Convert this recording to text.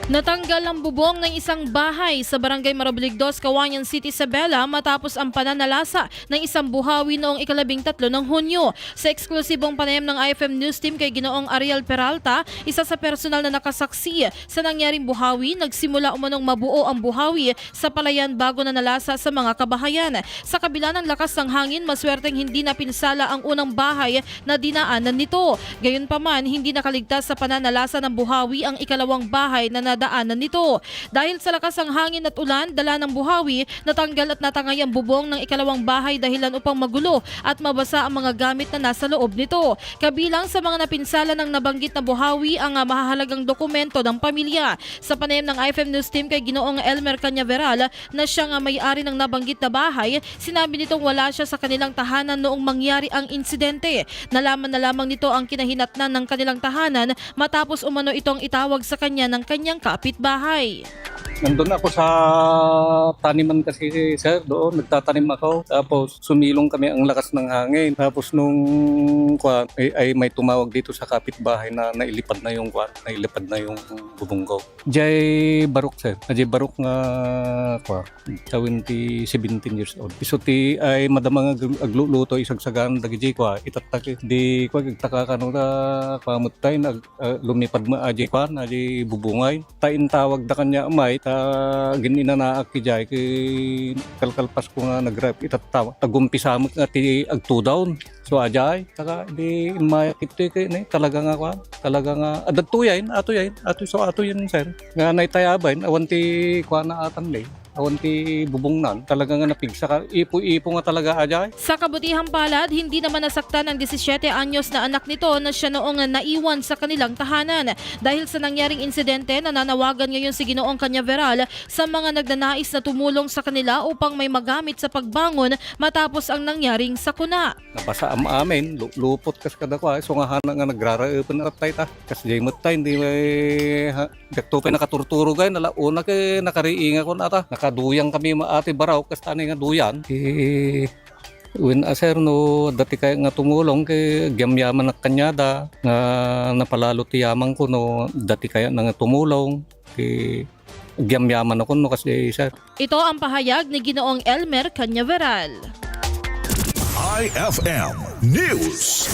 Natanggal ang bubong ng isang bahay sa Barangay Marabaligdos, Caguanan City, Isabela matapos ang pananalasa ng isang buhawi noong ika-13 ng Hunyo. Sa eksklusibong panayam ng IFM News Team kay Ginoong Ariel Peralta, isa sa personal na nakasaksi sa nangyaring buhawi, nagsimula umanong mabuo ang buhawi sa palayan bago na nalasa sa mga kabahayan. Sa kabila ng lakas ng hangin, maswerteng hindi napinsala ang unang bahay na dinaanan nito. Gayunpaman, hindi nakaligtas sa pananalasa ng buhawi ang ikalawang bahay na daanan nito. Dahil sa lakas ng hangin at ulan, dala ng buhawi, natanggal at natangay ang bubong ng ikalawang bahay dahilan upang magulo at mabasa ang mga gamit na nasa loob nito. Kabilang sa mga napinsala ng nabanggit na buhawi ang mahahalagang dokumento ng pamilya. Sa panayam ng IFM News Team kay Ginoong Elmer Cañaveral na siyang may-ari ng nabanggit na bahay, sinabi nitong wala siya sa kanilang tahanan noong mangyari ang insidente. Nalaman na lamang nito ang kinahinatnan ng kanilang tahanan matapos umano itong itawag sa kanya ng kanyang kapitbahay. Nandun ako sa taniman kasi, sir, doon nagtatanim ako. Tapos sumilong kami ang lakas ng hangin. Tapos nung ay may tumawag dito sa kapitbahay na nailipad na yung bubong ko. Jay Barok, sir. Jay Barok nga 17 years old. Isuti ay madamang agluluto isagsagan dagi ko itatak di ko agtaka kanu da pamutay lumipad mo aji kwan aji bubungay. Tain tawag da kanya amay ginina na akijay kay kalkalpas ko nga nag-rap itatawa tagumpisa mo nga ti agto down so ajay taka di makit kay ni talaga nga adto yain ato yun sir nga naitayaban awanti kuana atan lay awanti bubong nan talaga nga napigsa ka ipo nga talaga ajay. Sa kabutihang palad, hindi naman nasaktan ang 17 anyos na anak nito na siya noong naiwan sa kanilang tahanan. Dahil sa nangyaring insidente, nananawagan ngayon si Ginoong Cañaveral sa mga nagnanais na tumulong sa kanila upang may magamit sa pagbangon matapos ang nangyaring sakuna. Nabasa am amin lupot kas kada ko so nga hana nga nagraraepen atay ta kas jaymot tay hindi may dakto pa nakaturturo gay nalauna kay nakariinga ko nata nakaduyang kami maati baraw kas tani nga duyan when aser no dati kay nga tumulong kay gyamyaman na kanyada nga napalalo ti yamang ko no dati kaya nga tumulong kay gyamyaman ako no kasi sir. Ito ang pahayag ni Ginoong Elmer Cañaveral. IFM News.